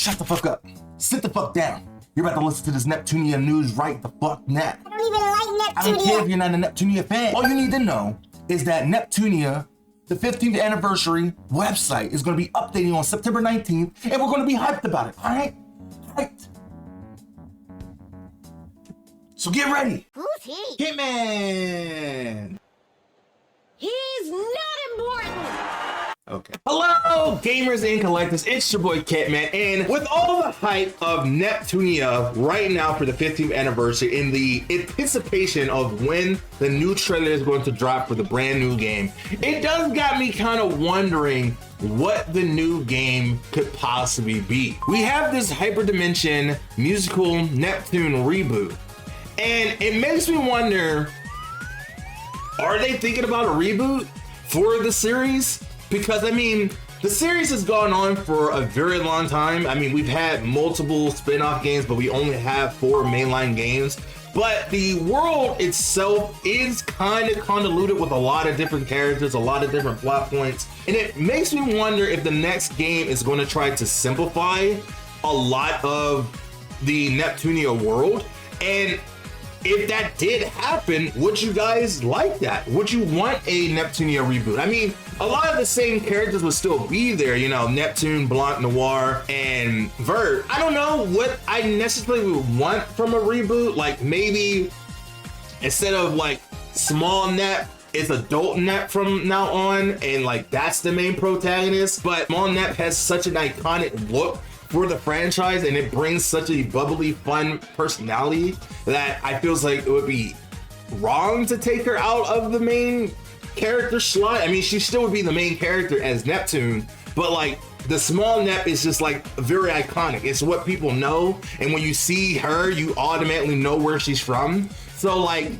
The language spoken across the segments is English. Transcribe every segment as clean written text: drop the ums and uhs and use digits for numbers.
Shut the fuck up. Sit the fuck down. You're about to listen to this Neptunia news right the fuck now. I don't even like Neptunia. I don't care if you're not a Neptunia fan. All you need to know is that Neptunia, the 15th anniversary website, is going to be updating on September 19th, and we're going to be hyped about it, all right? Hyped. So get ready. Who's he? Kentman. He's not important. Okay. Hello, gamers and collectors. It's your boy Kentman, and with all the hype of Neptunia right now for the 15th anniversary, in the anticipation of when the new trailer is going to drop for the brand new game, it does got me kind of wondering what the new game could possibly be. We have this hyperdimension musical Neptune reboot, and it makes me wonder, are they thinking about a reboot for the series? Because I mean, the series has gone on for a very long time. I mean, we've had multiple spin-off games, but we only have 4 mainline games. But the world itself is kind of convoluted with a lot of different characters, a lot of different plot points. And it makes me wonder if the next game is going to try to simplify a lot of the Neptunia world. And if that did happen, would you guys like that? Would you want a Neptunia reboot? I mean, a lot of the same characters would still be there, you know, Neptune, Blanc Noir, and Vert. I don't know what I necessarily would want from a reboot. Like maybe instead of like small Nep, it's adult Nep from now on, and like that's the main protagonist. But small Nep has such an iconic look for the franchise, and it brings such a bubbly, fun personality that I feels like it would be wrong to take her out of the main character slot. I mean, she still would be the main character as Neptune, but like the small Nep is just like very iconic. It's what people know, and when you see her, you automatically know where she's from. So like,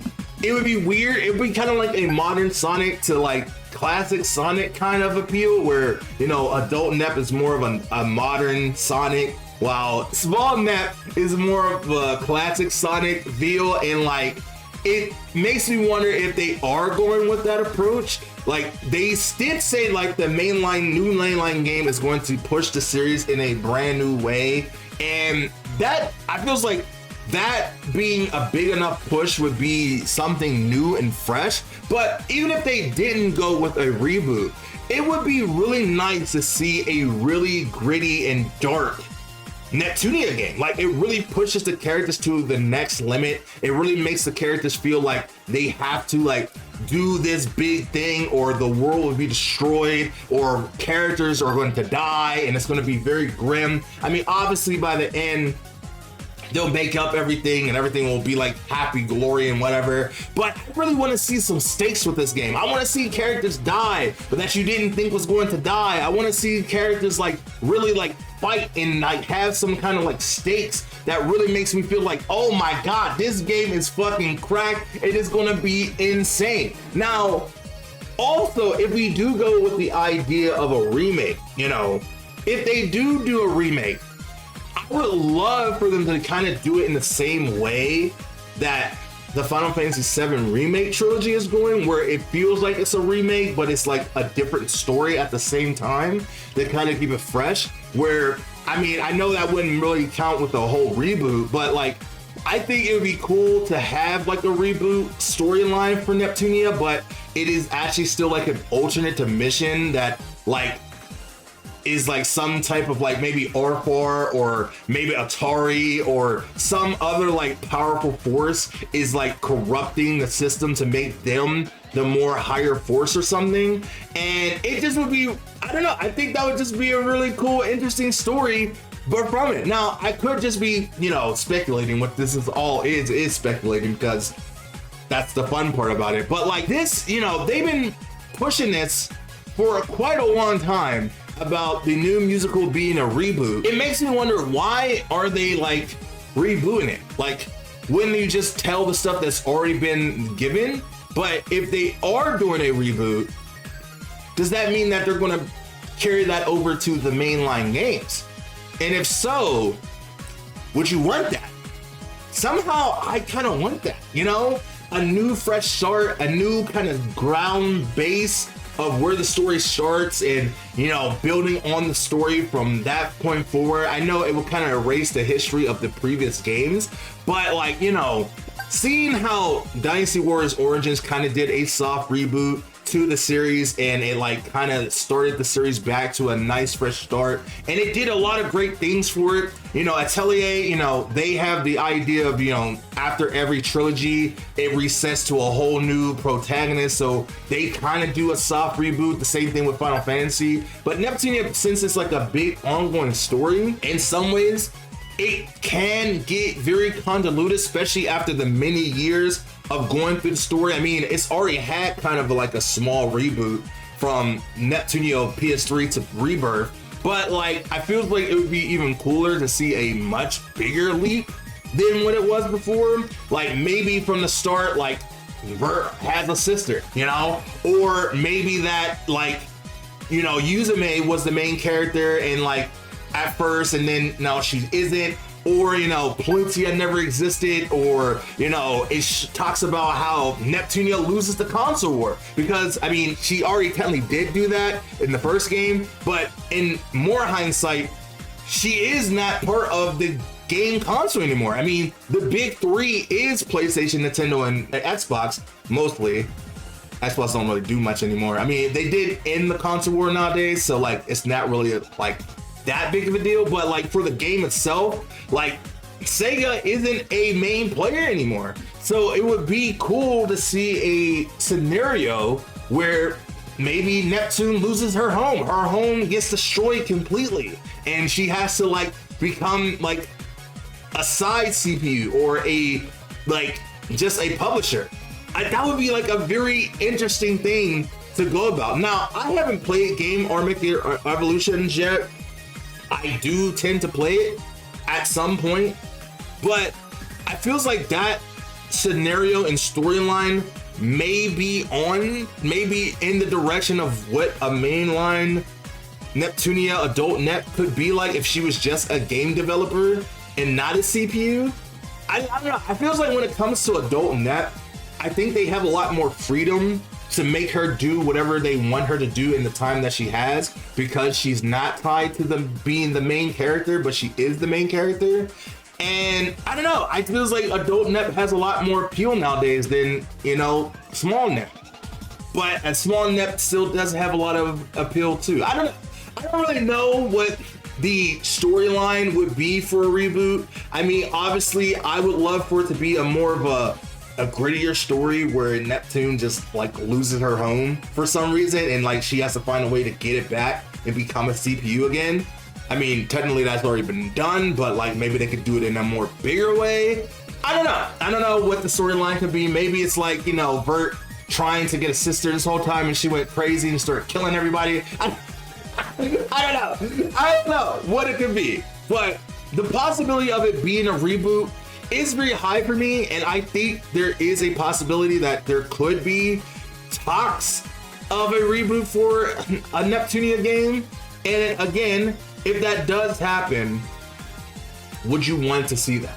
it would be weird. It would be kind of like a modern Sonic to like classic Sonic kind of appeal, where, you know, adult Nep is more of a modern Sonic, while small Nep is more of a classic Sonic feel. And like, it makes me wonder if they are going with that approach. Like, they did say like the new mainline game is going to push the series in a brand new way, and that I feels like that being a big enough push would be something new and fresh. But even if they didn't go with a reboot, it would be really nice to see a really gritty and dark Neptunia game. Like, it really pushes the characters to the next limit. It really makes the characters feel like they have to like do this big thing, or the world will be destroyed, or characters are going to die, and it's going to be very grim. I mean, obviously by the end they'll make up everything and everything will be like happy glory and whatever. But I really want to see some stakes with this game. I want to see characters die, but that you didn't think was going to die. I want to see characters like really like fight and like have some kind of like stakes that really makes me feel like, oh my God, this game is fucking cracked. It is going to be insane. Now, also, if we do go with the idea of a remake, you know, if they do a remake, I would love for them to kind of do it in the same way that the Final Fantasy VII Remake trilogy is going, where it feels like it's a remake, but it's like a different story at the same time, to kind of keep it fresh. Where, I mean, I know that wouldn't really count with the whole reboot, but like, I think it would be cool to have like a reboot storyline for Neptunia, but it is actually still like an alternate mission that like is like some type of like maybe Arfar or maybe Atari or some other like powerful force is like corrupting the system to make them the more higher force or something. And it just would be, I don't know, I think that would just be a really cool, interesting story. But from it, now I could just be, you know, speculating. What this is speculating, because that's the fun part about it. But like this, you know, they've been pushing this for quite a long time about the new musical being a reboot. It makes me wonder, why are they like rebooting it? Like, wouldn't you just tell the stuff that's already been given? But if they are doing a reboot, does that mean that they're gonna carry that over to the mainline games? And if so, would you want that? Somehow I kind of want that, you know? A new fresh start, a new kind of ground base of where the story starts and, you know, building on the story from that point forward. I know it will kind of erase the history of the previous games, but like, you know, seeing how Dynasty Warriors Origins kind of did a soft reboot to the series, and it like kind of started the series back to a nice fresh start, and it did a lot of great things for it. You know, Atelier, you know, they have the idea of, you know, after every trilogy it resets to a whole new protagonist, so they kind of do a soft reboot. The same thing with Final Fantasy, but Neptunia, since it's like a big ongoing story, in some ways it can get very convoluted, especially after the many years of going through the story. I mean, it's already had kind of like a small reboot from Neptunia PS3 to Rebirth, but like I feel like it would be even cooler to see a much bigger leap than what it was before. Like maybe from the start, like Vert has a sister, you know, or maybe that, like, you know, Yuzume was the main character and like at first, and then now she isn't. Or, you know, Plutia never existed, or, you know, it talks about how Neptunia loses the console war, because I mean, she already technically did do that in the first game, but in more hindsight, she is not part of the game console anymore. I mean, the big three is PlayStation, Nintendo, and Xbox. Mostly Xbox don't really do much anymore. I mean, they did end the console war nowadays, so like it's not really like that big of a deal, but like for the game itself, like Sega isn't a main player anymore. So it would be cool to see a scenario where maybe Neptune loses her home gets destroyed completely, and she has to like become like a side CPU or a like just a publisher. That would be like a very interesting thing to go about. Now, I haven't played Game Armageddon Evolutions yet. I do tend to play it at some point, but I feels like that scenario and storyline may be in the direction of what a mainline Neptunia adult Nep could be like if she was just a game developer and not a CPU. I don't know. I feels like when it comes to adult Nep, I think they have a lot more freedom to make her do whatever they want her to do in the time that she has, because she's not tied to them being the main character, but she is the main character. And I don't know, I feels like adult Nep has a lot more appeal nowadays than, you know, small Nep. But a small Nep still does have a lot of appeal too. I don't really know what the storyline would be for a reboot. I mean, obviously I would love for it to be a more of a grittier story where Neptune just like loses her home for some reason, and like she has to find a way to get it back and become a CPU again. I mean, technically that's already been done, but like maybe they could do it in a more bigger way. I don't know what the storyline could be. Maybe it's like, you know, Vert trying to get a sister this whole time and she went crazy and started killing everybody. I don't know what it could be, but the possibility of it being a reboot is very high for me, and I think there is a possibility that there could be talks of a reboot for a Neptunia game. And again, if that does happen, would you want to see that?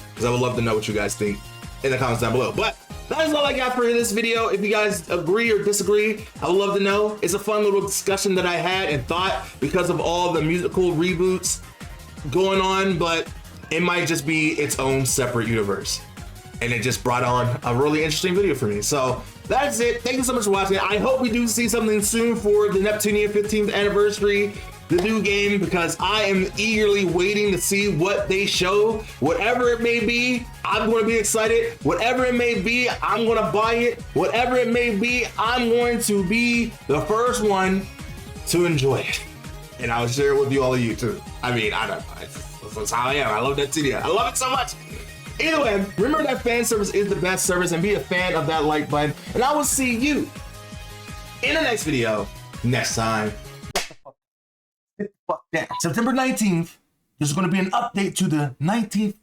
Because I would love to know what you guys think in the comments down below. But that is all I got for this video. If you guys agree or disagree, I would love to know. It's a fun little discussion that I had and thought because of all the musical reboots going on, but it might just be its own separate universe. And it just brought on a really interesting video for me. So that's it. Thank you so much for watching. I hope we do see something soon for the Neptunia 15th anniversary, the new game, because I am eagerly waiting to see what they show. Whatever it may be, I'm going to be excited. Whatever it may be, I'm going to buy it. Whatever it may be, I'm going to be the first one to enjoy it. And I'll share it with you, all of you too. I mean, I don't know. That's how I am. I love Neptunia. I love it so much. Either way, remember that fan service is the best service, and be a fan of that like button. And I will see you in the next video next time. Fuck that. September 19th, there's going to be an update to the 19th.